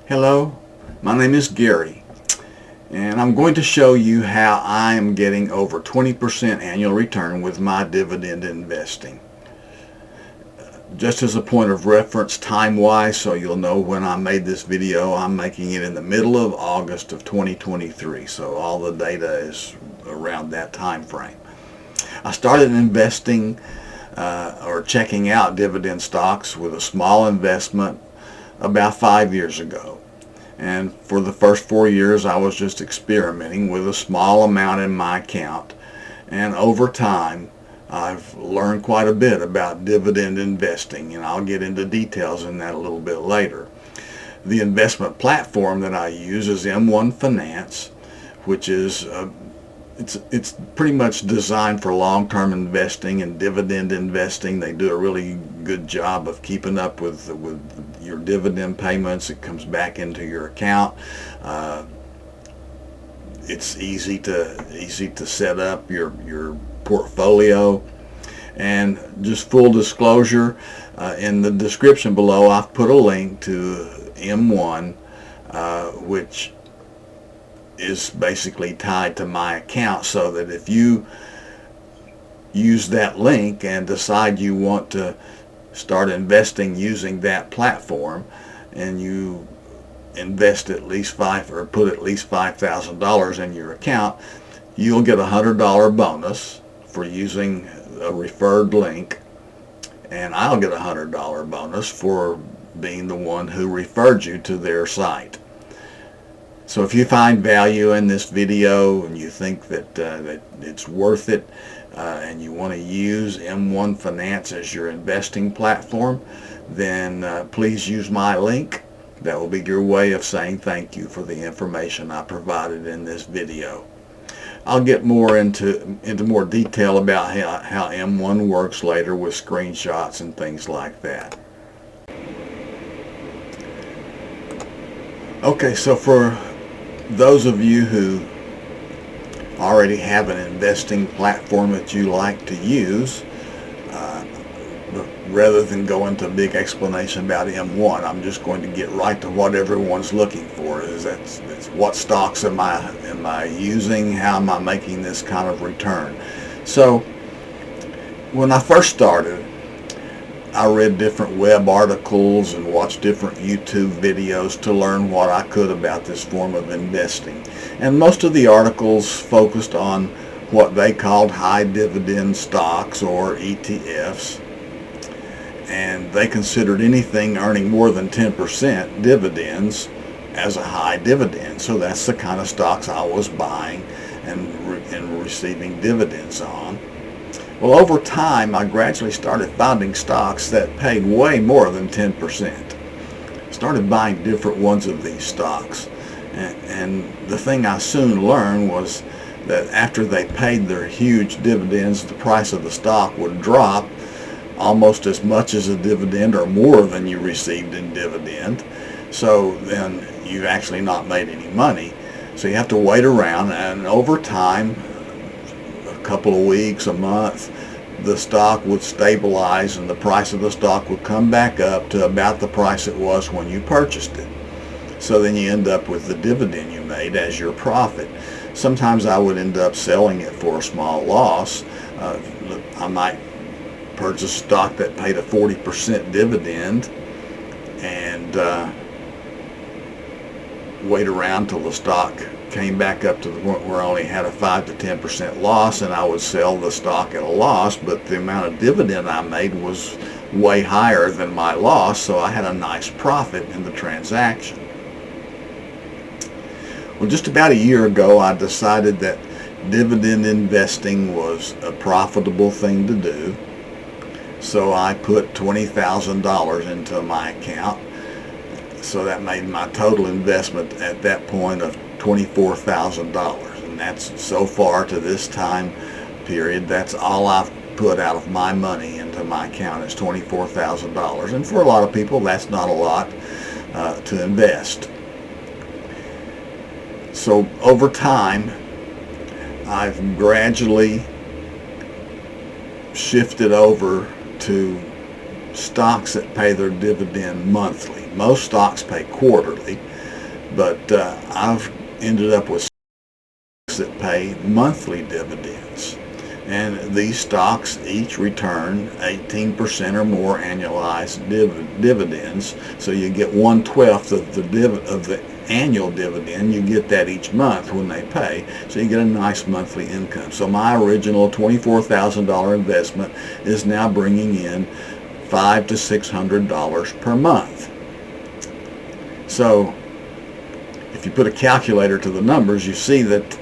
Hello, my name is Gary, and I'm going to show you how I am getting over 20% annual return with my dividend investing. Just as a point of reference time-wise, so you'll know when I made this video, I'm making it in the middle of August of 2023, so all the data is around that time frame. I started investing or checking out dividend stocks with a small investment about 5 years ago. And for the first 4 years I was just experimenting with a small amount in my account. And over time I've learned quite a bit about dividend investing, and I'll get into details in that a little bit later. The investment platform that I use is M1 Finance, which is it's pretty much designed for long-term investing and dividend investing. They do a really good job of keeping up with your dividend payments. It comes back into your account. It's easy to set up your portfolio. And just full disclosure, in the description below I've put a link to M1, which is basically tied to my account, so that if you use that link and decide you want to start investing using that platform, and you invest at least put at least $5,000 in your account, you'll get a $100 bonus for using a referred link, and I'll get a $100 bonus for being the one who referred you to their site. So if you find value in this video and you think that it's worth it, and you want to use M1 Finance as your investing platform, then please use my link. That will be your way of saying thank you for the information I provided in this video. I'll get more into more detail about how M1 works later with screenshots and things like that. Okay, so for those of you who already have an investing platform that you like to use, rather than go into a big explanation about M1, I'm just going to get right to what everyone's looking for. It's what stocks am I using? How am I making this kind of return? So when I first started, I read different web articles and watched different YouTube videos to learn what I could about this form of investing. And most of the articles focused on what they called high dividend stocks, or ETFs. And they considered anything earning more than 10% dividends as a high dividend. So that's the kind of stocks I was buying and receiving dividends on. Well, over time, I gradually started finding stocks that paid way more than 10%. Started buying different ones of these stocks. And the thing I soon learned was that after they paid their huge dividends, the price of the stock would drop almost as much as a dividend, or more than you received in dividend. So then you've actually not made any money. So you have to wait around, and over time, couple of weeks, a month, the stock would stabilize and the price of the stock would come back up to about the price it was when you purchased it. So then you end up with the dividend you made as your profit. Sometimes I would end up selling it for a small loss. I might purchase stock that paid a 40% dividend and wait around till the stock came back up to the point where I only had a 5 to 10% loss, and I would sell the stock at a loss, but the amount of dividend I made was way higher than my loss, so I had a nice profit in the transaction. Well, just about a year ago I decided that dividend investing was a profitable thing to do, so I put $20,000 into my account. So that made my total investment at that point of $24,000, and that's so far to this time period, that's all I've put out of my money into my account is $24,000, and for a lot of people that's not a lot to invest. So over time I've gradually shifted over to stocks that pay their dividend monthly. Most stocks pay quarterly, But I've ended up with stocks that pay monthly dividends. And these stocks each return 18% or more annualized dividends. So you get 1/12 of the annual dividend. You get that each month when they pay. So you get a nice monthly income. So my original $24,000 investment is now bringing in $500 to $600 per month. So if you put a calculator to the numbers, you see that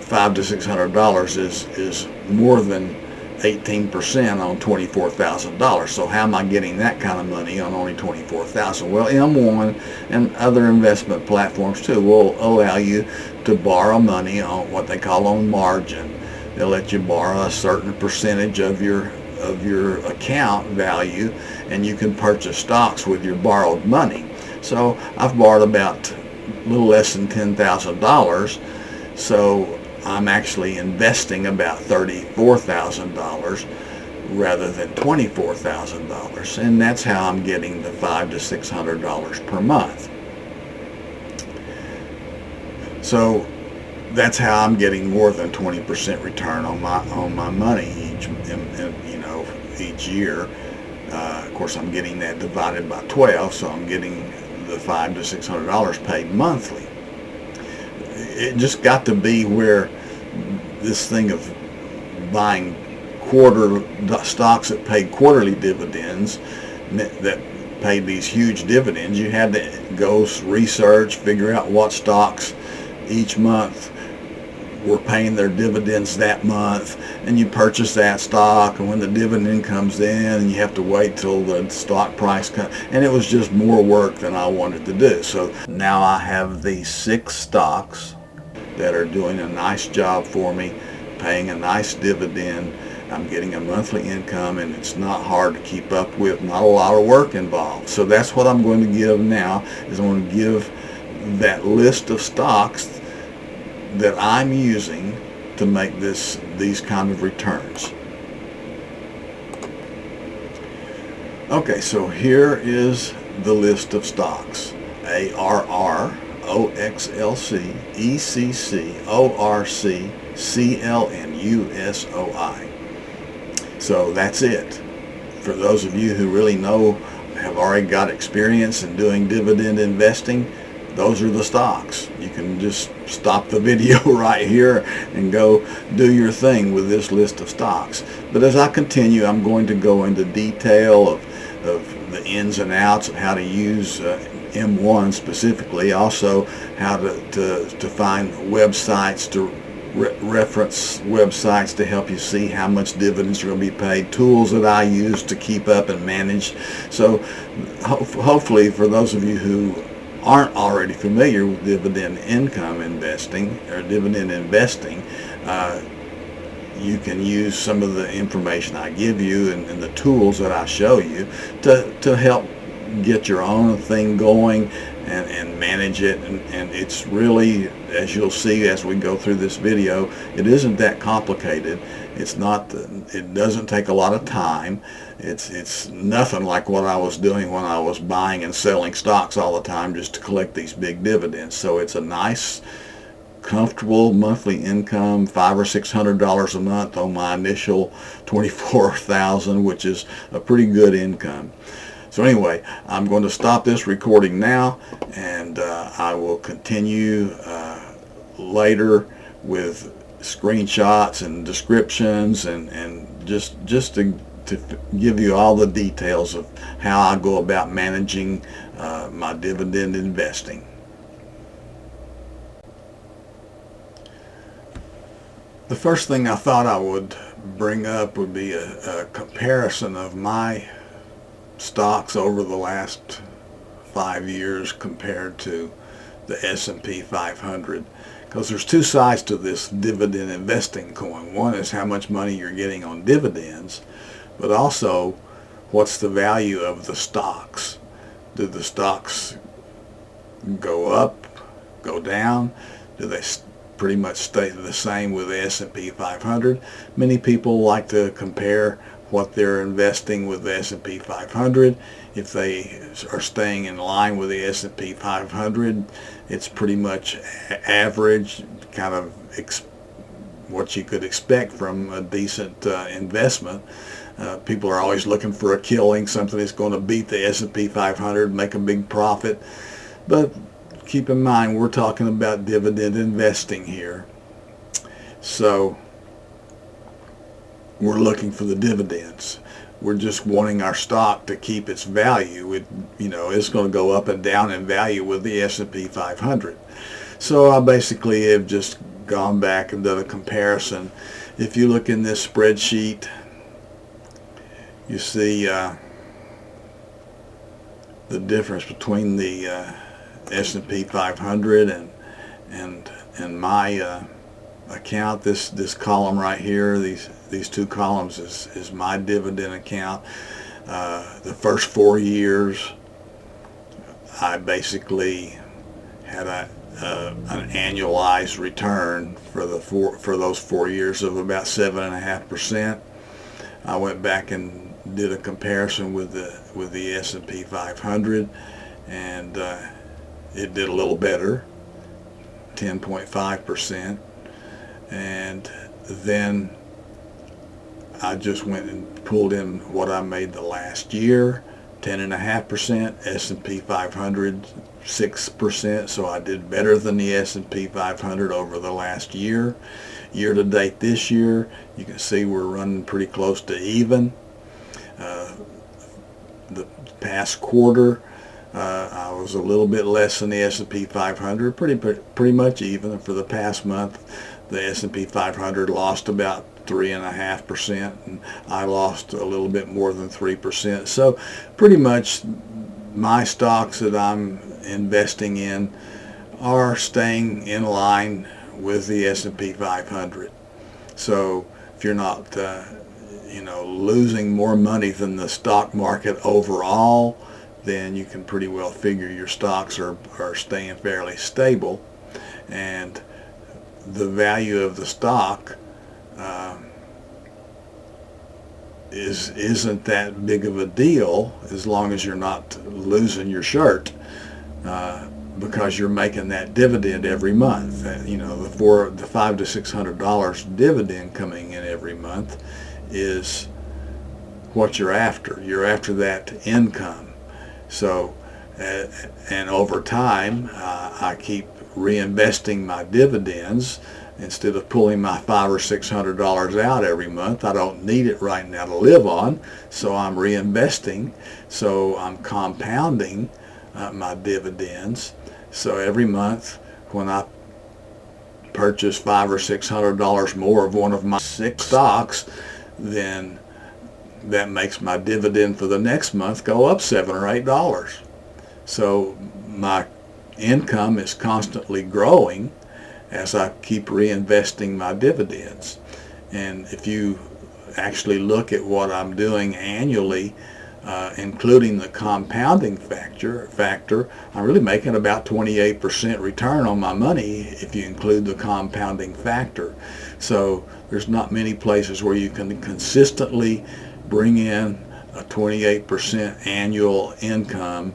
$500 to $600 is more than 18% on $24,000. So how am I getting that kind of money on only $24,000? Well, M1 and other investment platforms too will allow you to borrow money on what they call on margin. They'll let you borrow a certain percentage of your account value, and you can purchase stocks with your borrowed money. So I've borrowed about a little less than $10,000. So I'm actually investing about $34,000 rather than $24,000, and that's how I'm getting the $500 to $600 per month. So that's how I'm getting more than 20% return on my money each year. Of course, I'm getting that divided by 12, so I'm getting the $500 to $600 paid monthly. It just got to be where this thing of buying stocks that paid quarterly dividends, that paid these huge dividends, you had to go research, figure out what stocks each month were paying their dividends that month, and you purchase that stock, and when the dividend comes in, you have to wait till the stock price comes, and it was just more work than I wanted to do. So now I have these 6 stocks that are doing a nice job for me, paying a nice dividend. I'm getting a monthly income, and it's not hard to keep up with, not a lot of work involved. So that's what I'm going to give now, is I'm going to give that list of stocks that I'm using to make these kind of returns. Okay, so here is the list of stocks: ARR, OXLC, ECC, ORC, CLN, USOI. So that's it. For those of you who really have already got experience in doing dividend investing, those are the stocks. You can just stop the video right here and go do your thing with this list of stocks. But as I continue, I'm going to go into detail of the ins and outs of how to use M1 specifically, also how to find websites, to reference websites to help you see how much dividends are going to be paid, tools that I use to keep up and manage. So hopefully for those of you who aren't already familiar with dividend income investing or dividend investing, you can use some of the information I give you and the tools that I show you to help get your own thing going and manage it. And it's really, as you'll see as we go through this video, it isn't that complicated. It's not. It doesn't take a lot of time. It's nothing like what I was doing when I was buying and selling stocks all the time just to collect these big dividends. So it's a nice, comfortable monthly income, $500 or $600 a month on my initial $24,000, which is a pretty good income. So anyway, I'm going to stop this recording now, and I will continue later with screenshots and descriptions and just to give you all the details of how I go about managing my dividend investing. The first thing I thought I would bring up would be a comparison of my stocks over the last 5 years compared to the S&P 500, because there's two sides to this dividend investing coin. One is how much money you're getting on dividends, but also what's the value of the stocks. Do the stocks go up, go down? Do they pretty much stay the same with the S&P 500? Many people like to compare what they're investing with the S&P 500. If they are staying in line with the S&P 500, it's pretty much average, kind of what you could expect from a decent investment. People are always looking for a killing, something that's going to beat the S&P 500, make a big profit. But keep in mind, we're talking about dividend investing here. So we're looking for the dividends. We're just wanting our stock to keep its value. It's going to go up and down in value with the S&P 500. So I basically have just gone back and done a comparison. If you look in this spreadsheet, you see the difference between the S&P 500 and my account. This column right here, these two columns is my dividend account. The first 4 years, I basically had an annualized return for those 4 years of about 7.5%. I went back and did a comparison with the S&P 500, and it did a little better, 10.5%. And then I just went and pulled in what I made the last year, 10.5%, S&P 500 6%, so I did better than the S&P 500 over the last year. Year to date this year, you can see we're running pretty close to even. The past quarter, I was a little bit less than the S&P 500, pretty much even. For the past month, the S&P 500 lost about 3.5%, and I lost a little bit more than 3%. So pretty much my stocks that I'm investing in are staying in line with the S&P 500. So if you're not losing more money than the stock market overall, then you can pretty well figure your stocks are staying fairly stable, and the value of the stock isn't that big of a deal as long as you're not losing your shirt, because you're making that dividend every month. The $500 to $600 dividend coming in every month is what you're after. You're after that income. So, and over time, I keep reinvesting my dividends instead of pulling my $500 or $600 out every month. I don't need it right now to live on, so I'm reinvesting. So I'm compounding my dividends. So every month, when I purchase $500 or $600 more of one of my 6 stocks, then that makes my dividend for the next month go up $7 or $8. So my income is constantly growing as I keep reinvesting my dividends. And if you actually look at what I'm doing annually, including the compounding factor, I'm really making about 28% return on my money if you include the compounding factor. So there's not many places where you can consistently bring in a 28% annual income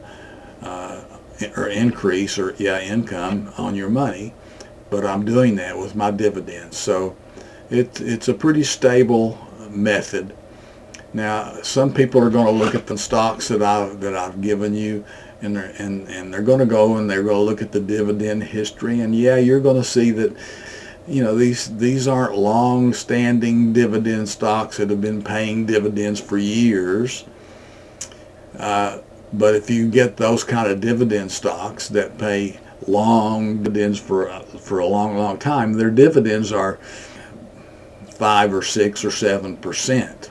or increase income on your money, but I'm doing that with my dividends. So it's a pretty stable method. Now, some people are going to look at the stocks that I've given you, and they're going to go and they're going to look at the dividend history, and you're going to see that these aren't long-standing dividend stocks that have been paying dividends for years. But if you get those kind of dividend stocks that pay long dividends for a long time, their dividends are 5 or 6 or 7%.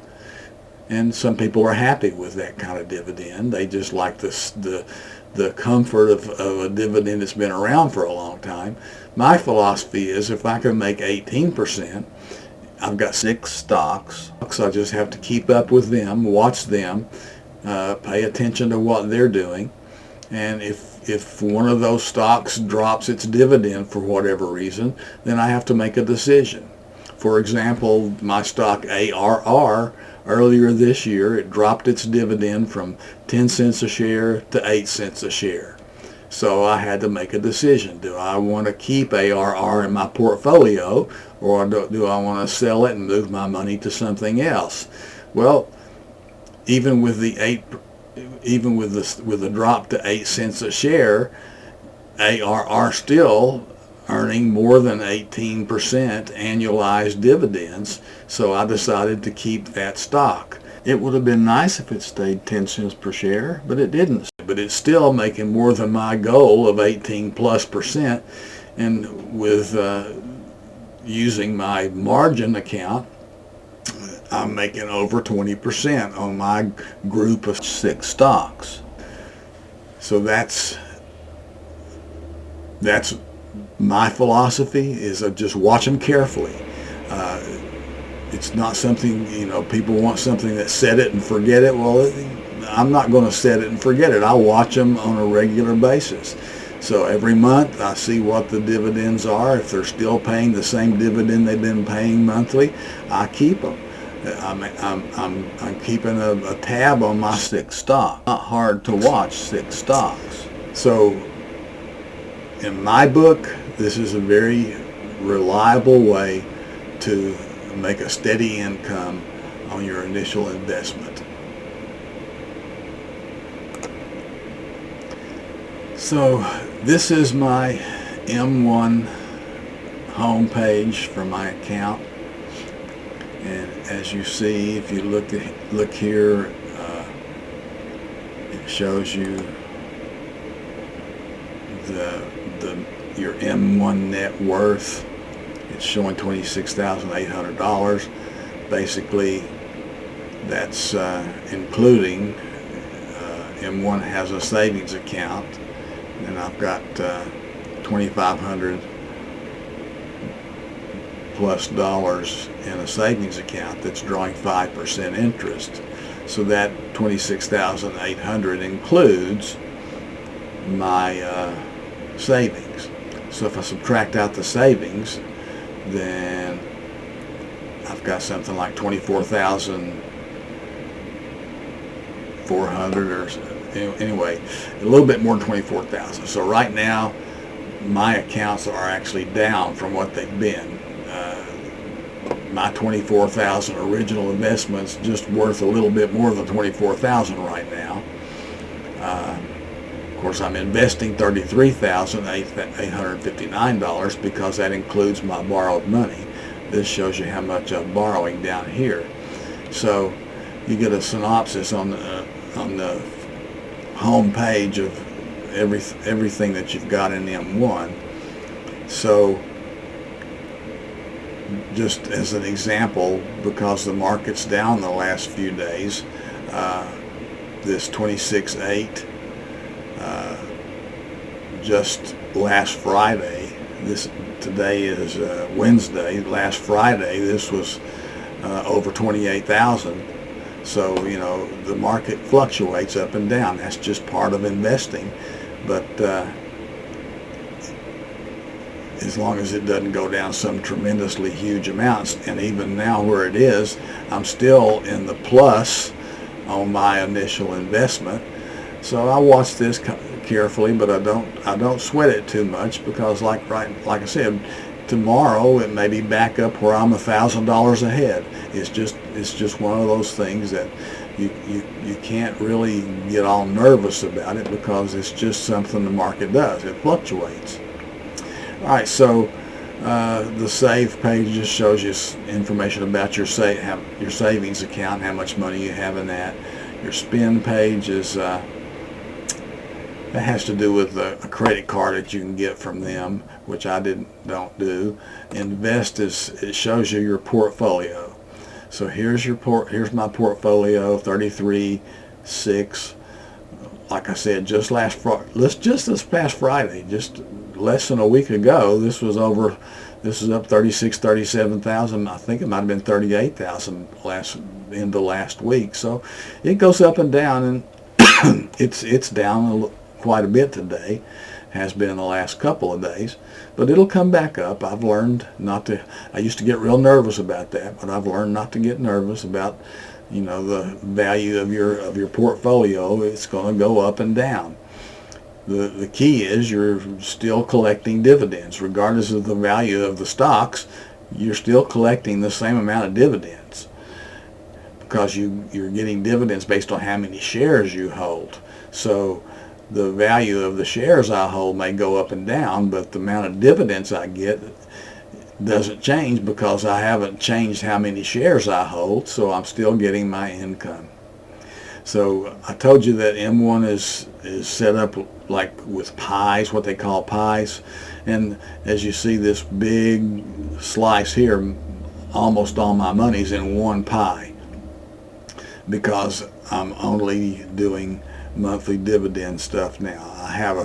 And some people are happy with that kind of dividend. They just like the comfort of a dividend that's been around for a long time. My philosophy is if I can make 18%, I've got 6 stocks. I just have to keep up with them, watch them, pay attention to what they're doing. And if one of those stocks drops its dividend for whatever reason, then I have to make a decision. For example, my stock ARR, earlier this year, it dropped its dividend from 10 cents a share to 8 cents a share. So I had to make a decision. Do I want to keep ARR in my portfolio, or do I want to sell it and move my money to something else? Well, even with the drop to 8 cents a share, ARR still earning more than 18% annualized dividends, so I decided to keep that stock. It would have been nice if it stayed 10 cents per share, but it didn't. But it's still making more than my goal of 18+%, and with using my margin account, I'm making over 20% on my group of 6 stocks. So that's my philosophy, is I just watch them carefully. It's not something, people want something that set it and forget it. Well, I'm not going to set it and forget it. I watch them on a regular basis. So every month I see what the dividends are. If they're still paying the same dividend they've been paying monthly, I keep them. I'm keeping a tab on my 6 stocks. Not hard to watch 6 stocks. So in my book, this is a very reliable way to make a steady income on your initial investment. So this is my M1 homepage for my account, and as you see, if you look here, it shows you your M1 net worth. It's showing $26,800. Basically, that's including M1 has a savings account, and I've got $2,500 plus in a savings account that's drawing 5% interest. So that $26,800 includes my savings. So if I subtract out the savings, then I've got something like 24,400, or anyway, a little bit more than 24,000. So right now my accounts are actually down from what they've been. My 24,000 original investments just worth a little bit more than 24,000 right now. Of course, I'm investing $33,859 because that includes my borrowed money. This shows you how much I'm borrowing down here. So you get a synopsis on the home page of everything that you've got in M1. So just as an example, because the market's down the last few days, this 26.8 just last Friday, today is Wednesday, last Friday this was over 28,000. So the market fluctuates up and down. That's just part of investing, but as long as it doesn't go down some tremendously huge amounts, and even now where it is, I'm still in the plus on my initial investment. So I watch this carefully, but I don't sweat it too much, because like I said, tomorrow it may be back up where I'm $1,000 ahead. It's just one of those things that you can't really get all nervous about it, because it's just something the market does. It fluctuates. All right, so the save page just shows you information about your savings account, how much money you have in that. Your spend page is that has to do with a credit card that you can get from them, which I don't do. Invest it shows you your portfolio. So here's my portfolio, 33.6. Like I said, just this past Friday, just less than a week ago, this was up 37,000. I think it might have been 38,000 in the last week. So it goes up and down, and it's down quite a bit today. has been the last couple of days, but it'll come back up. I've learned not to. I used to get real nervous about that, but I've learned not to get nervous about, the value of your portfolio. It's going to go up and down. The key is you're still collecting dividends. Regardless of the value of the stocks, you're still collecting the same amount of dividends, because you're getting dividends based on how many shares you hold. So the value of the shares I hold may go up and down, but the amount of dividends I get doesn't change, because I haven't changed how many shares I hold, so I'm still getting my income. So I told you that M1 is set up like with pies, what they call pies, and as you see this big slice here, almost all my money's in one pie, because I'm only doing monthly dividend stuff now. I have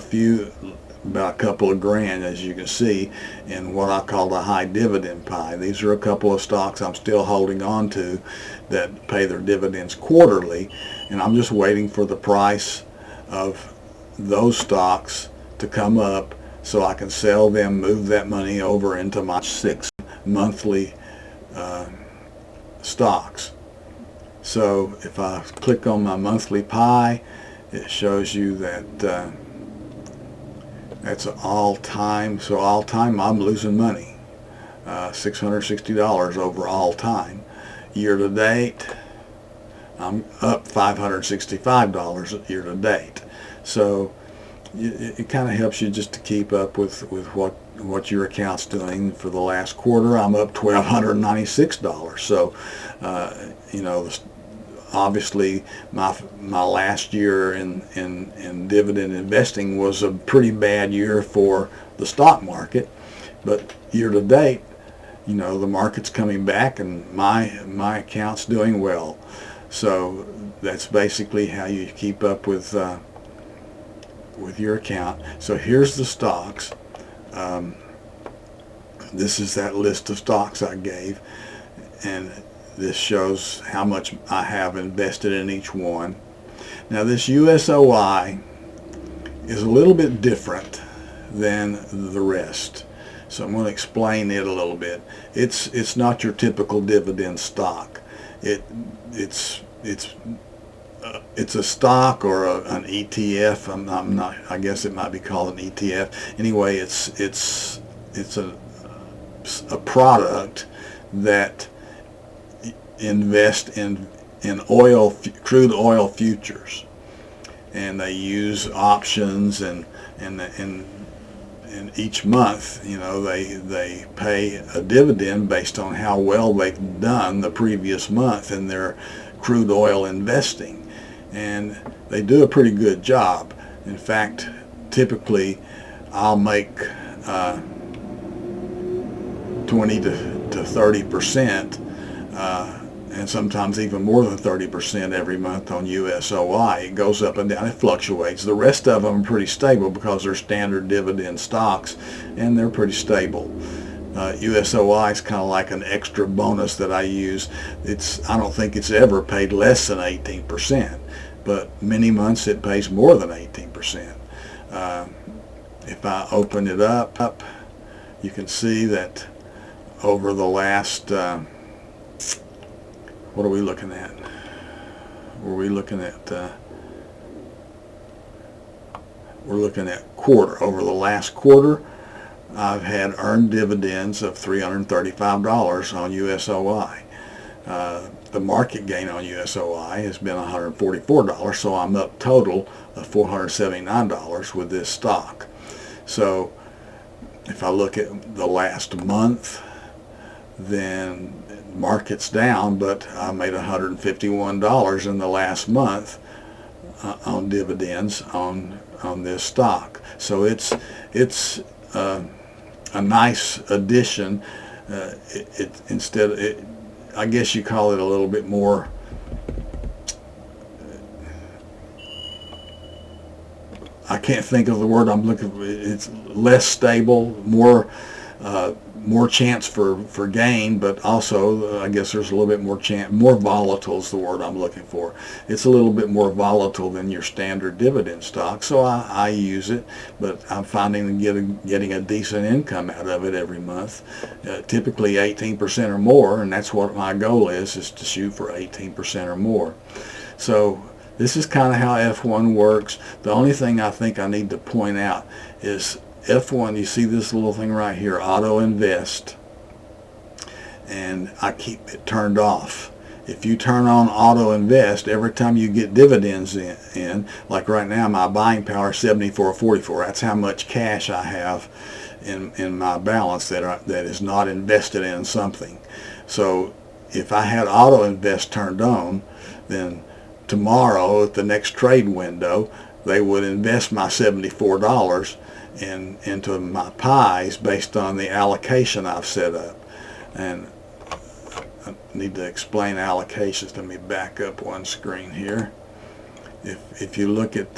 about a couple of grand, as you can see, in what I call the high dividend pie. These are a couple of stocks I'm still holding on to that pay their dividends quarterly, and I'm just waiting for the price of those stocks to come up so I can sell them, move that money over into my 6 monthly stocks. So if I click on my monthly pie, it shows you that that's all time. So all time I'm losing money, $660 over all time. Year to date, I'm up $565 year to date. So it kind of helps you just to keep up with what your account's doing. For the last quarter, I'm up $1,296. So obviously my last year in dividend investing was a pretty bad year for the stock market, but year to date, the market's coming back and my account's doing well. So that's basically how you keep up with your account. So here's the stocks. This is that list of stocks I gave, and this shows how much I have invested in each one. Now this USOI is a little bit different than the rest, so I'm going to explain it a little bit. It's not your typical dividend stock. It's a stock or an ETF. I'm not. I guess it might be called an ETF. Anyway, it's a product that invest in crude oil futures, and they use options, and each month they pay a dividend based on how well they've done the previous month in their crude oil investing, and they do a pretty good job. In fact, typically I'll make 20 to 30%, and sometimes even more than 30% every month on USOI. It goes up and down, it fluctuates. The rest of them are pretty stable because they're standard dividend stocks and they're pretty stable. USOI is kind of like an extra bonus that I use. I don't think it's ever paid less than 18%, but many months it pays more than 18%. If I open it up, you can see that over the last what are we looking at? We're looking at quarter. Over the last quarter, I've had earned dividends of $335 on USOI. The market gain on USOI has been $144, so I'm up total of $479 with this stock. So if I look at the last month, then market's down, but I made $151 in the last month on dividends on this stock. So it's a nice addition. I guess you call it a little bit more, I can't think of the word I'm looking for. It's less stable, more more chance for gain, but also I guess there's a little bit more volatile is the word I'm looking for. It's a little bit more volatile than your standard dividend stock, so I use it, but I'm finding getting a decent income out of it every month, typically 18% or more, and that's what my goal is to shoot for 18% or more. So this is kind of how F1 works. The only thing I think I need to point out is F1, you see this little thing right here, Auto Invest, and I keep it turned off. If you turn on Auto Invest, every time you get dividends in, like right now my buying power is 74.44. That's how much cash I have in my balance that is not invested in something. So if I had Auto Invest turned on, then tomorrow at the next trade window, they would invest my $74 into my pies based on the allocation I've set up. And I need to explain allocations. Let me back up one screen here. If you look at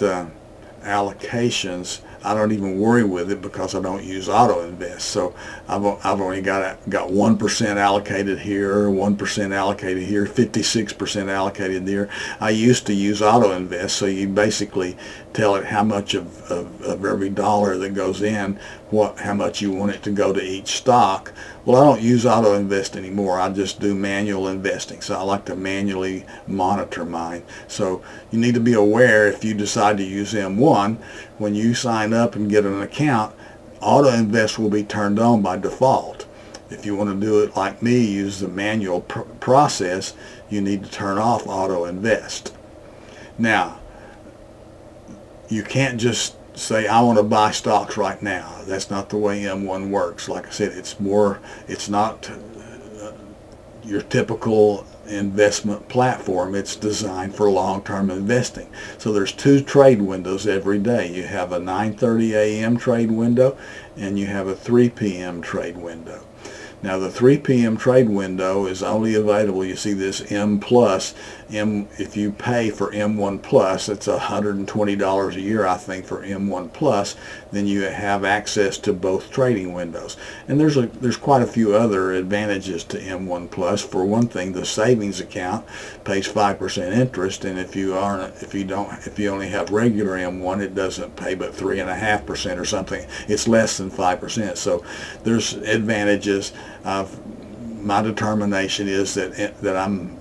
allocations, I don't even worry with it because I don't use Auto Invest. So I've only got 1% allocated here, 1% allocated here, 56% allocated there. I used to use Auto Invest, so you basically tell it how much of every dollar that goes in, how much you want it to go to each stock. Well, I don't use Auto Invest anymore. I just do manual investing. So I like to manually monitor mine. So you need to be aware if you decide to use M1, when you sign up and get an account, Auto Invest will be turned on by default. If you want to do it like me, use the manual process, you need to turn off Auto Invest. Now, you can't just say I want to buy stocks right now. That's not the way M1 works. Like I said, it's not your typical investment platform. It's designed for long-term investing. So there's 2 trade windows every day. You have a 9:30 a.m. trade window and you have a 3 p.m. trade window. Now the 3 p.m. trade window is only available, you see this M plus, if you pay for M1 plus, it's $120 a year I think for M1 plus, then you have access to both trading windows. And there's quite a few other advantages to M1 plus. For one thing, the savings account pays 5% interest, and if you only have regular M1, it doesn't pay but 3.5% or something. It's less than 5%. So there's advantages. My determination is that I'm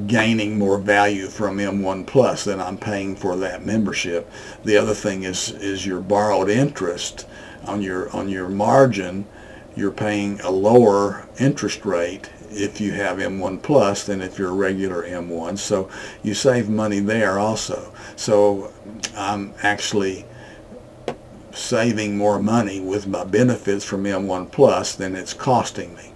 gaining more value from M1 Plus than I'm paying for that membership. The other thing is your borrowed interest on your margin. You're paying a lower interest rate if you have M1 Plus than if you're a regular M1. So you save money there also. So I'm actually saving more money with my benefits from M1 Plus than it's costing me.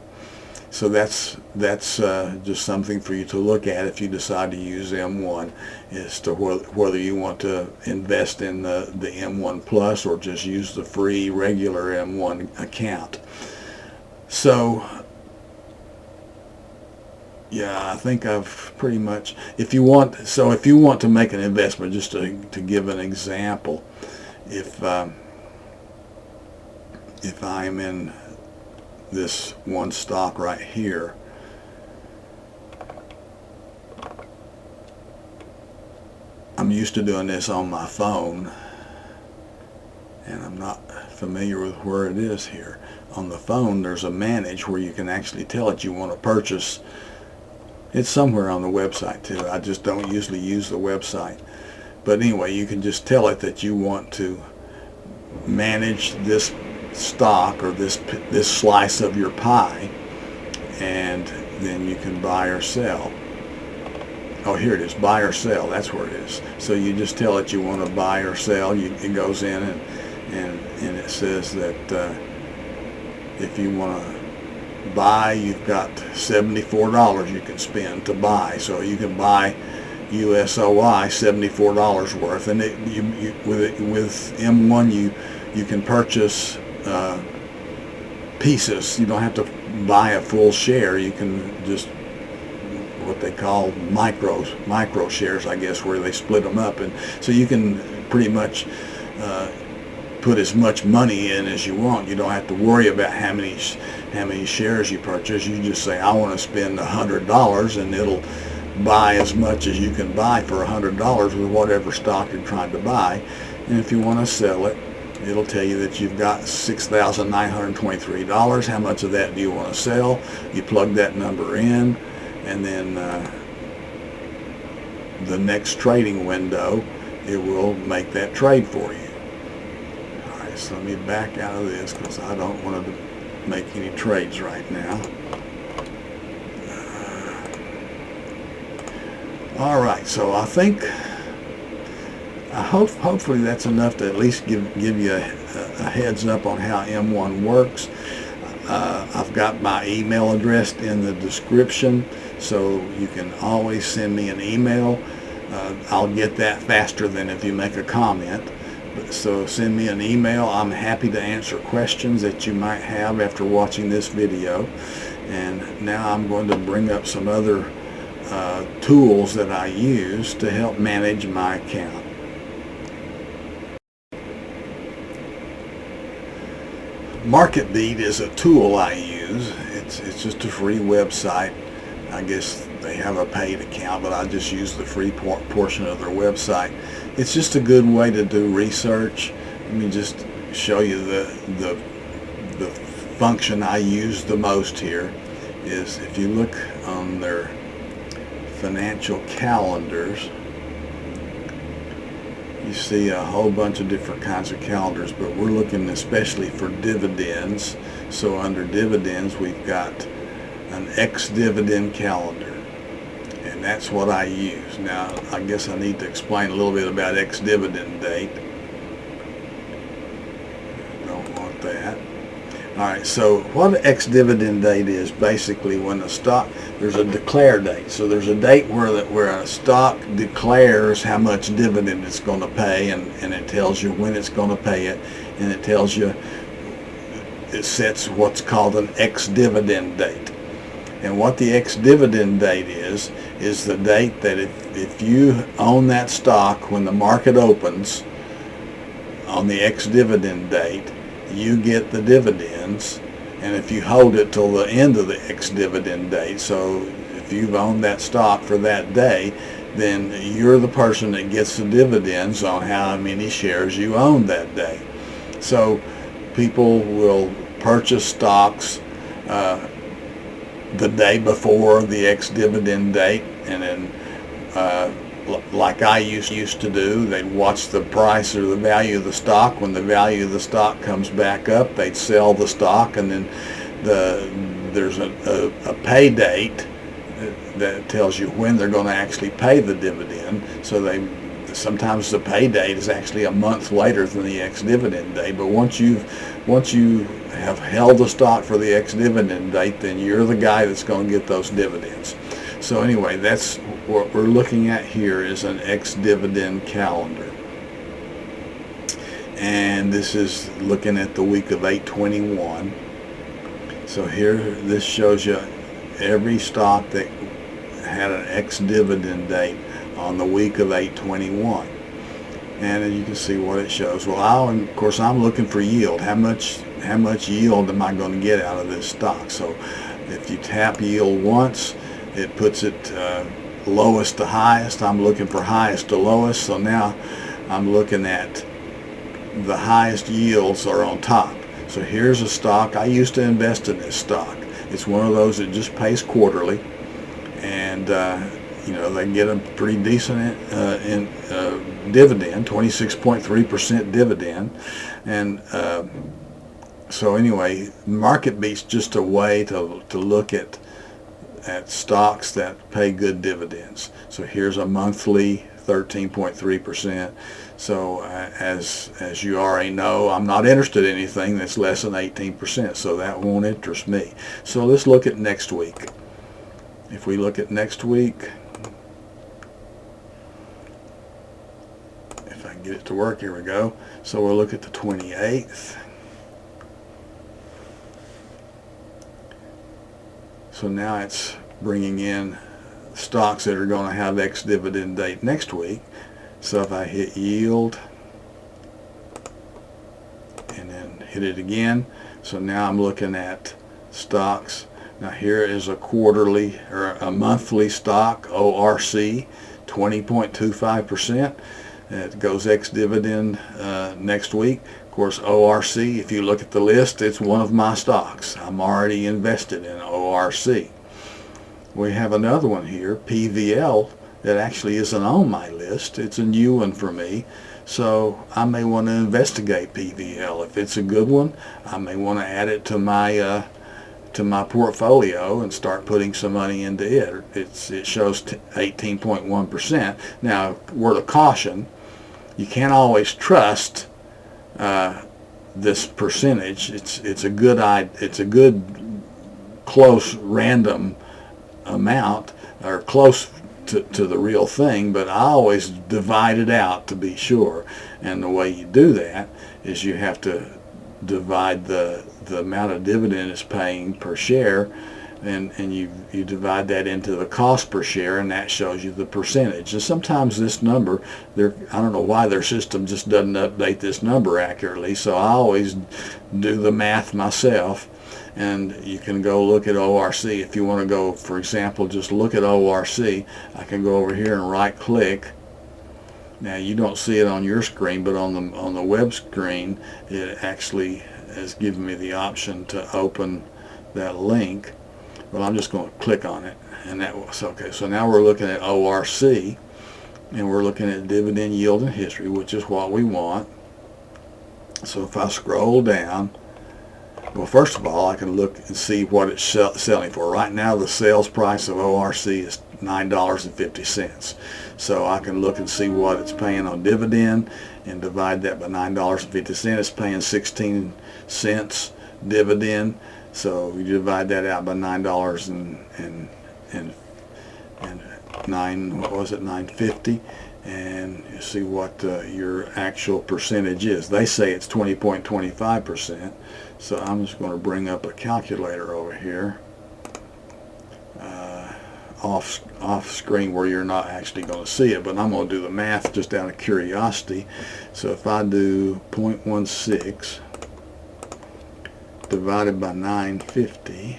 So that's just something for you to look at if you decide to use M1, as to whether you want to invest in the M1 Plus or just use the free regular M1 account. So yeah, I think I've pretty much, if you want to make an investment, just to give an example, if I'm in this one stock right here, I'm used to doing this on my phone, and I'm not familiar with where it is here. On the phone, there's a manage where you can actually tell it you want to purchase. It's somewhere on the website too. I just don't usually use the website. But anyway, you can just tell it that you want to manage this stock or this slice of your pie, and then you can buy or sell. Oh, here it is, buy or sell. That's where it is. So you just tell it you want to buy or sell. It goes in and it says that if you want to buy, you've got $74 you can spend to buy. So you can buy USOI $74 worth, and with M1 you can purchase pieces. You don't have to buy a full share. You can just what they call micro shares, I guess, where they split them up, and so you can pretty much put as much money in as you want. You don't have to worry about how many shares you purchase. You just say, I want to spend $100, and it'll buy as much as you can buy for $100 with whatever stock you're trying to buy. And if you want to sell it, it'll tell you that you've got $6,923. How much of that do you want to sell? You plug that number in, and then the next trading window, it will make that trade for you. All right, so let me back out of this because I don't want to make any trades right now. All right, so I think, hopefully that's enough to at least give you a heads up on how M1 works. I've got my email address in the description, so you can always send me an email. I'll get that faster than if you make a comment. So send me an email. I'm happy to answer questions that you might have after watching this video. And now I'm going to bring up some other tools that I use to help manage my account. MarketBeat is a tool I use. It's just a free website. I guess they have a paid account, but I just use the free portion of their website. It's just a good way to do research. Let me just show you the function I use the most here. Is if you look on their financial calendars, you see a whole bunch of different kinds of calendars, but we're looking especially for dividends. So under dividends, we've got an ex-dividend calendar, and that's what I use. Now, I guess I need to explain a little bit about ex-dividend date. Don't want that. All right, so what an ex-dividend date is basically when a stock, there's a declare date. So there's a date where a stock declares how much dividend it's going to pay, and it tells you when it's going to pay it, and it tells you, it sets what's called an ex-dividend date. And what the ex-dividend date is the date that if you own that stock when the market opens on the ex-dividend date, you get the dividends, and if you hold it till the end of the ex-dividend date, so if you've owned that stock for that day, then you're the person that gets the dividends on how many shares you own that day. So people will purchase stocks the day before the ex-dividend date, and then like I used to do, they'd watch the price or the value of the stock. When the value of the stock comes back up, they'd sell the stock, and then there's a pay date that tells you when they're going to actually pay the dividend. So sometimes the pay date is actually a month later than the ex-dividend date. But once you have held the stock for the ex-dividend date, then you're the guy that's going to get those dividends. So anyway, that's what we're looking at here, is an ex-dividend calendar. And this is looking at the week of 8/21. So here, this shows you every stock that had an ex-dividend date on the week of 8/21. And you can see what it shows. Well, of course, I'm looking for yield. How much yield am I going to get out of this stock? So if you tap yield once, it puts it lowest to highest. I'm looking for highest to lowest. So now I'm looking at the highest yields are on top. So here's a stock. I used to invest in this stock. It's one of those that just pays quarterly, and you know, they get a pretty decent dividend, 26.3% dividend. And so anyway, MarketBeat's just a way to look at stocks that pay good dividends. So here's a monthly 13.3%. So as you already know, I'm not interested in anything that's less than 18%, so that won't interest me. So let's look at next week. If we look at next week, if I can get it to work, here we go. So we'll look at the 28th. So now it's bringing in stocks that are going to have ex-dividend date next week. So if I hit yield, hit it again. So now I'm looking at stocks. Now here is a quarterly or a monthly stock, ORC, 20.25%. It goes ex-dividend next week. Of course, ORC, if you look at the list, it's one of my stocks. I'm already invested in ORC. We have another one here, PVL, that actually isn't on my list. It's a new one for me. So I may want to investigate PVL. If it's a good one, I may want to add it to my portfolio and start putting some money into it. It shows 18.1%. Now, word of caution, you can't always trust this percentage. It's a good close random amount, or close to the real thing, but I always divide it out to be sure. And the way you do that is you have to divide the amount of dividend it's paying per share, and you divide that into the cost per share, and that shows you the percentage. And sometimes this number, I don't know why their system just doesn't update this number accurately, so I always do the math myself. And you can go look at ORC. If you want to go, for example, just look at ORC, I can go over here and right click. Now you don't see it on your screen, but on the web screen it actually has given me the option to open that link. Well, I'm just going to click on it, and that was okay. So now we're looking at ORC, and we're looking at dividend yield and history, which is what we want. So if I scroll down, well, first of all, I can look and see what it's selling for. Right now, the sales price of ORC is $9.50. So I can look and see what it's paying on dividend and divide that by $9.50. It's paying 16 cents dividend. So you divide that out by $9.50, and you see what your actual percentage is. They say it's 20.25%. So I'm just going to bring up a calculator over here, off screen where you're not actually going to see it, but I'm going to do the math just out of curiosity. So if I do 0.16 divided by 950,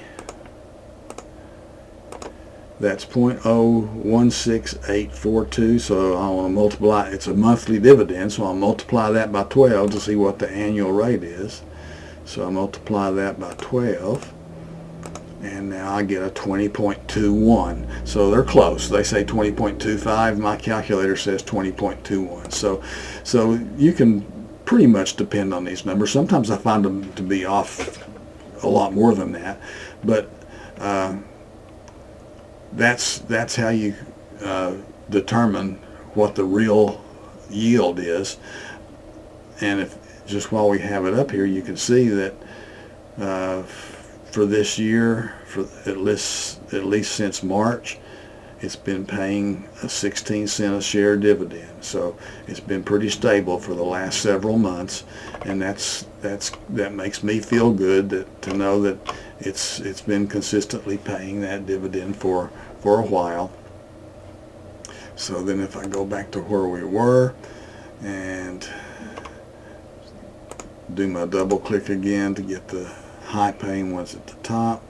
that's 0.016842. So I want to multiply, it's a monthly dividend, so I'll multiply that by 12 to see what the annual rate is. So I multiply that by 12, and now I get a 20.21. So they're close. They say 20.25. My calculator says 20.21. So you can pretty much depend on these numbers. Sometimes I find them to be off a lot more than that, but that's how you determine what the real yield is. And if just while we have it up here, you can see that for this year, for at least since March, it's been paying a 16-cent a share dividend. So it's been pretty stable for the last several months, and that makes me feel good to know that it's been consistently paying that dividend for a while. So then if I go back to where we were and do my double click again to get the high paying ones at the top.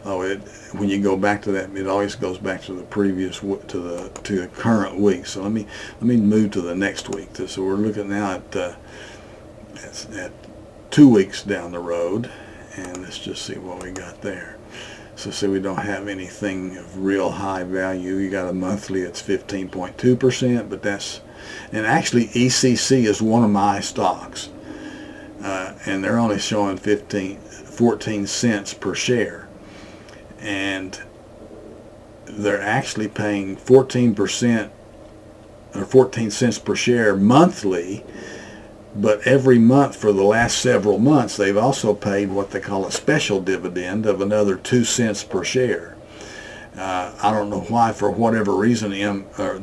When you go back to that, it always goes back to the previous to the current week. So let me move to the next week. So we're looking now at 2 weeks down the road, and let's just see what we got there. So see, we don't have anything of real high value. You got a monthly, it's 15.2%, but and actually ECC is one of my stocks. And they're only showing 14 cents per share, and they're actually paying 14% or 14 cents per share monthly, but every month for the last several months they've also paid what they call a special dividend of another 2 cents per share. I don't know why, for whatever reason,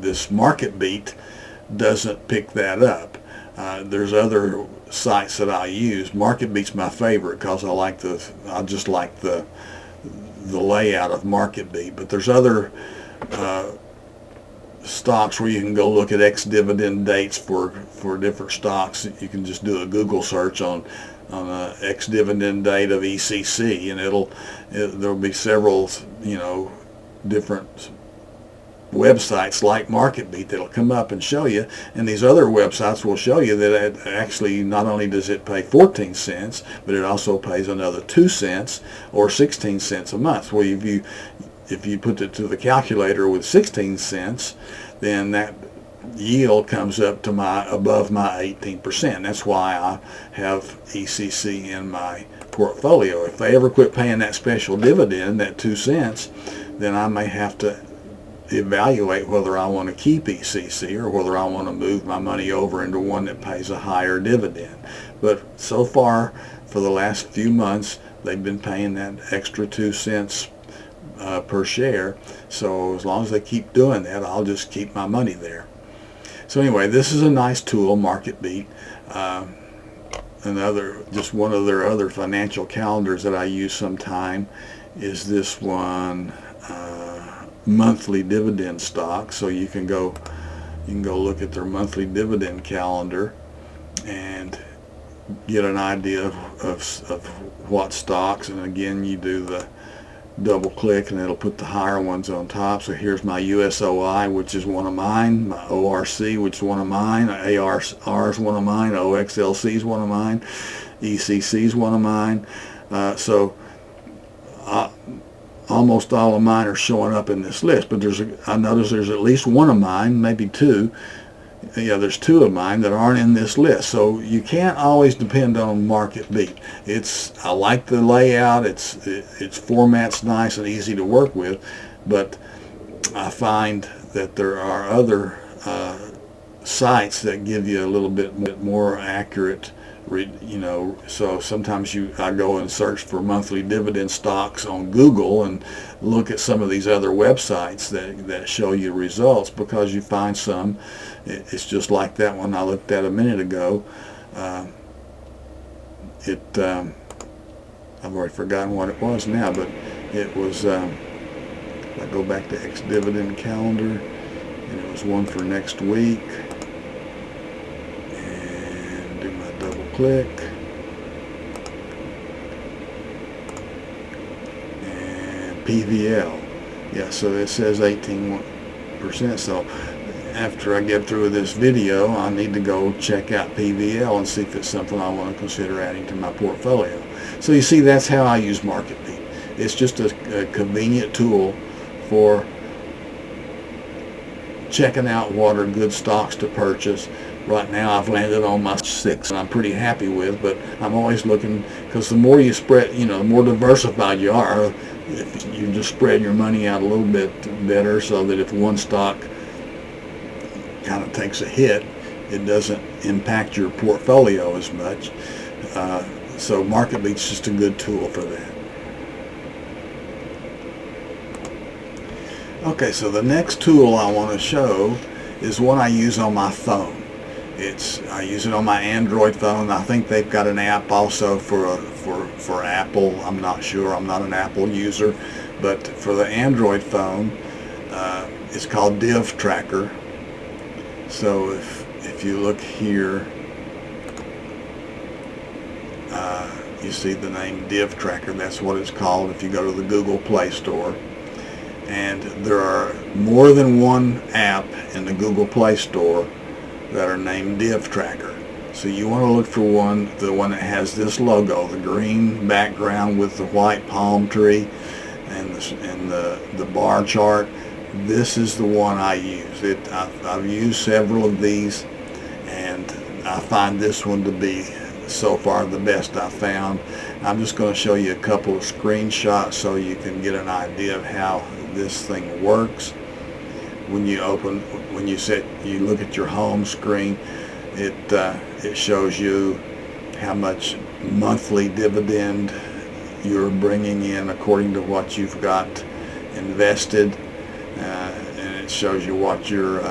this market beat doesn't pick that up. There's other sites that I use. Market Beat's my favorite because I just like the layout of Market Beat. But there's other stocks where you can go look at ex-dividend dates for different stocks. You can just do a Google search on a ex-dividend date of ECC, and there'll be several, different websites like MarketBeat that'll come up and show you, and these other websites will show you that it actually not only does it pay 14 cents, but it also pays another 2 cents or 16 cents a month. Well, if you put it to the calculator with 16 cents, then that yield comes up to above my 18%. That's why I have ECC in my portfolio. If they ever quit paying that special dividend, that 2 cents, then I may have to evaluate whether I want to keep ECC or whether I want to move my money over into one that pays a higher dividend. But so far, for the last few months, they've been paying that extra 2 cents per share. So as long as they keep doing that, I'll just keep my money there. So anyway, this is a nice tool, MarketBeat. Just one of their other financial calendars that I use sometime is this one, monthly dividend stock. So you can go look at their monthly dividend calendar and get an idea of what stocks. And again, you do the double click and it'll put the higher ones on top. So here's my USOI, which is one of mine, my ORC, which is one of mine, ARR is one of mine, OXLC is one of mine, ECC is one of mine. Almost all of mine are showing up in this list, but I notice there's at least one of mine, maybe two. Yeah, there's two of mine that aren't in this list. So you can't always depend on MarketBeat. I like the layout. Its format's nice and easy to work with, but I find that there are other sites that give you a little bit more accurate. So sometimes I go and search for monthly dividend stocks on Google and look at some of these other websites that show you results, because you find some, it's just like that one I looked at a minute ago. I've already forgotten what it was now, but it was, I go back to ex-dividend calendar, and it was one for next week. Click, and PVL. Yeah, so it says 18%. So after I get through with this video, I need to go check out PVL and see if it's something I want to consider adding to my portfolio. So you see, that's how I use MarketBeat. It's just a convenient tool for checking out what are good stocks to purchase. Right now I've landed on my 6 and I'm pretty happy with, but I'm always looking, because the more you spread, the more diversified you are, if you just spread your money out a little bit better, so that if one stock kind of takes a hit, it doesn't impact your portfolio as much. So MarketBeat's just a good tool for that. Okay, so the next tool I want to show is one I use on my phone. I use it on my Android phone. I think they've got an app also for Apple. I'm not sure. I'm not an Apple user, but for the Android phone, it's called Div Tracker. So if you look here, you see the name Div Tracker. That's what it's called if you go to the Google Play Store. And there are more than one app in the Google Play Store that are named Div Tracker. So you want to look for the one that has this logo, the green background with the white palm tree and the bar chart. This is the one I use. I've used several of these, and I find this one to be so far the best I've found. I'm just going to show you a couple of screenshots so you can get an idea of how this thing works. When you look at your home screen, it shows you how much monthly dividend you're bringing in according to what you've got invested, and it shows you what your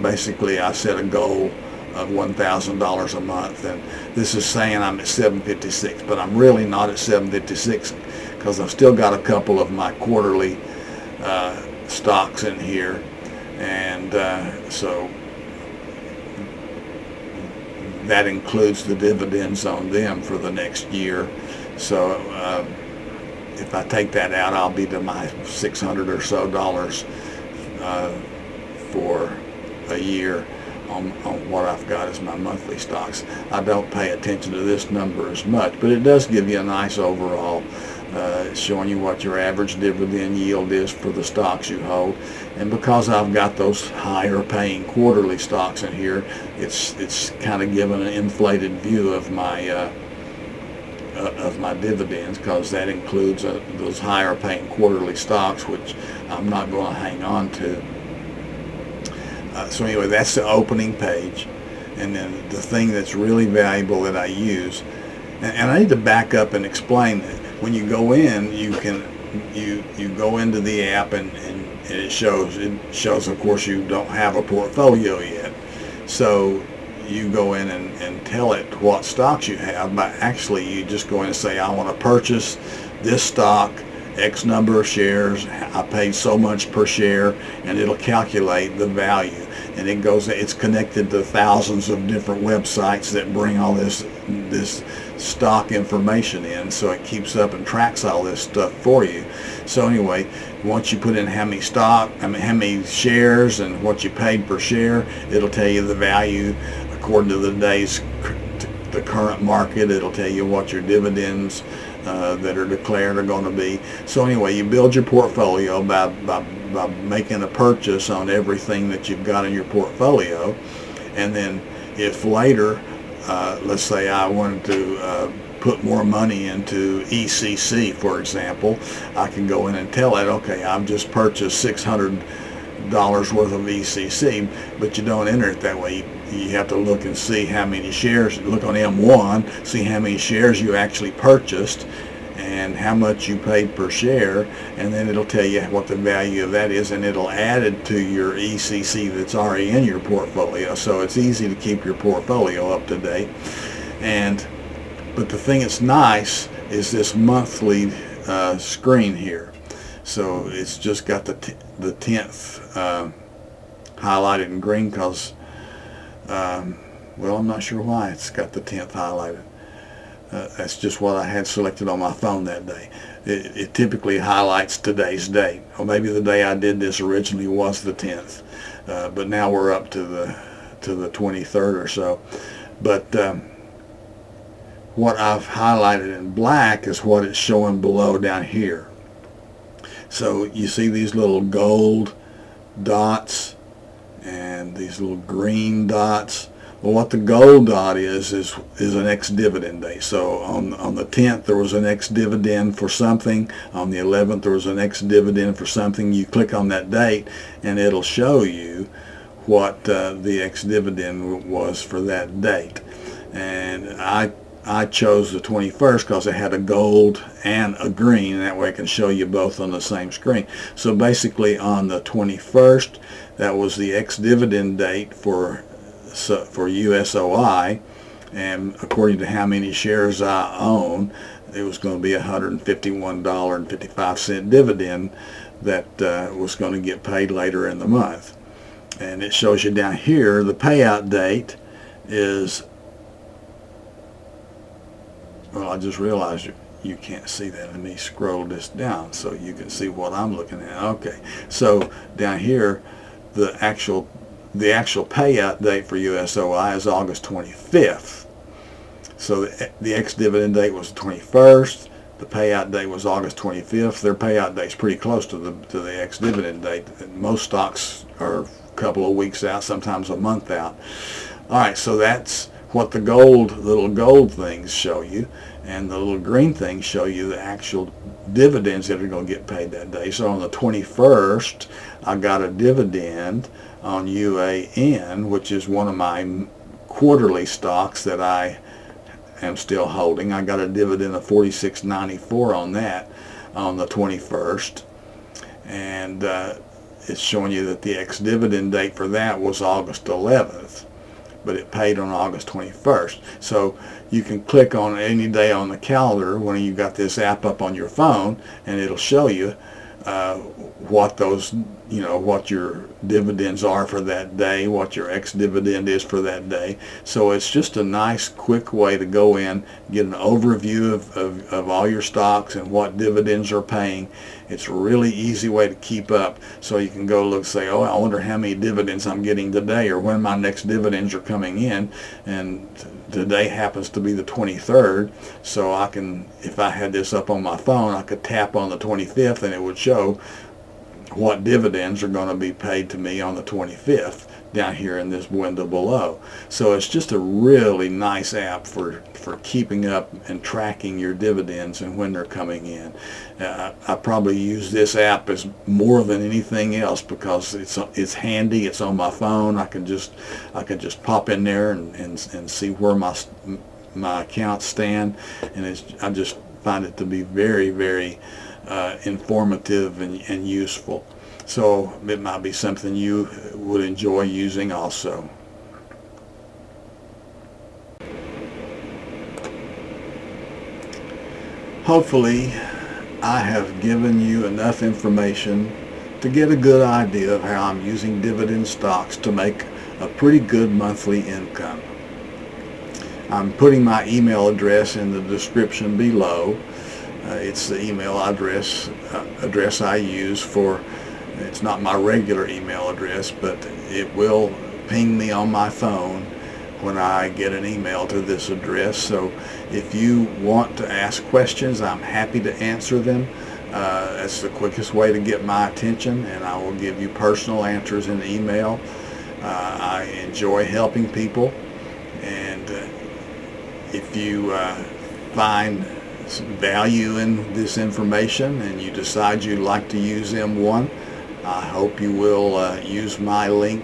basically I set a goal of $1,000 a month, and this is saying I'm at 756, but I'm really not at 756, because I've still got a couple of my quarterly stocks in here, and so that includes the dividends on them for the next year. So if I take that out, I'll be to my $600 or so for a year on what I've got as my monthly stocks. I don't pay attention to this number as much, but it does give you a nice overall, showing you what your average dividend yield is for the stocks you hold. And because I've got those higher paying quarterly stocks in here, it's kind of given an inflated view of my dividends, because that includes those higher paying quarterly stocks, which I'm not going to hang on to. So anyway, that's the opening page. And then the thing that's really valuable that I use, and I need to back up and explain that when you go in, you go into the app, and it shows of course you don't have a portfolio yet. So you go in and tell it what stocks you have, but actually you just go in and say, I want to purchase this stock, X number of shares, I paid so much per share, and it'll calculate the value. And it's connected to thousands of different websites that bring all this stock information in, so it keeps up and tracks all this stuff for you. So anyway, once you put in how many shares and what you paid per share, it'll tell you the value according to the current market. It'll tell you what your dividends that are declared are going to be. So anyway, you build your portfolio by making a purchase on everything that you've got in your portfolio. And then if later, let's say I wanted to put more money into ECC, for example, I can go in and tell it, okay, I've just purchased $600 worth of ECC, but you don't enter it that way. You have to look and see how many shares, look on M1, see how many shares you actually purchased and how much you paid per share, and then it'll tell you what the value of that is, and it'll add it to your ECC that's already in your portfolio. So it's easy to keep your portfolio up to date. But the thing that's nice is this monthly screen here. So it's just got the 10th highlighted in green, because well, I'm not sure why it's got the 10th highlighted. That's just what I had selected on my phone that day. It typically highlights today's date, or maybe the day I did this originally was the 10th, but now we're up to the 23rd or so. But what I've highlighted in black is what it's showing below down here. So you see these little gold dots and these little green dots. Well, what the gold dot is an ex-dividend date. So on the 10th there was an ex-dividend for something. On the 11th there was an ex-dividend for something. You click on that date and it'll show you what the ex-dividend was for that date. And I chose the 21st because it had a gold and a green, and that way I can show you both on the same screen. So basically on the 21st, that was the ex-dividend date for USOI, and according to how many shares I own, it was going to be $151.55 dividend that was going to get paid later in the month. And it shows you down here the payout date is, well, I just realized you can't see that. Let me scroll this down so you can see what I'm looking at. Okay, so down here the actual payout date for USOI is August 25th. So the ex-dividend date was the 21st. The payout date was August 25th. Their payout date's pretty close to the ex-dividend date. Most stocks are a couple of weeks out, sometimes a month out. All right, so that's what the little gold things show you, and the little green things show you the actual dividends that are going to get paid that day. So on the 21st, I got a dividend on UAN, which is one of my quarterly stocks that I am still holding. I got a dividend of $46.94 on that on the 21st, and it's showing you that the ex-dividend date for that was August 11th, but it paid on August 21st. So you can click on any day on the calendar when you got this app up on your phone, and it'll show you what those what your dividends are for that day, what your ex-dividend is for that day. So it's just a nice quick way to go in, get an overview of all your stocks and what dividends are paying. It's a really easy way to keep up, so you can go look, say, oh, I wonder how many dividends I'm getting today, or when my next dividends are coming in. And today happens to be the 23rd, so I can, if I had this up on my phone, I could tap on the 25th and it would show what dividends are going to be paid to me on the 25th down here in this window below. So it's just a really nice app for keeping up and tracking your dividends and when they're coming in. I probably use this app as more than anything else because it's handy. It's on my phone. I can just pop in there and see where my accounts stand, and I just find it to be very, very informative and useful. So it might be something you would enjoy using also. Hopefully I have given you enough information to get a good idea of how I'm using dividend stocks to make a pretty good monthly income. I'm putting my email address in the description below. It's the email address I use for, it's not my regular email address, but it will ping me on my phone when I get an email to this address. So if you want to ask questions, I'm happy to answer them. That's the quickest way to get my attention, and I will give you personal answers in email. I enjoy helping people, and if you find some value in this information and you decide you'd like to use M1, I hope you will use my link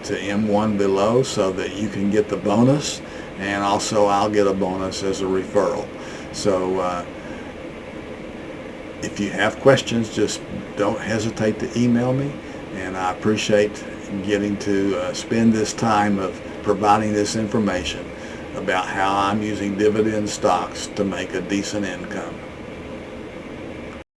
to M1 below so that you can get the bonus, and also I'll get a bonus as a referral. So if you have questions, just don't hesitate to email me, and I appreciate getting to spend this time of providing this information about how I'm using dividend stocks to make a decent income.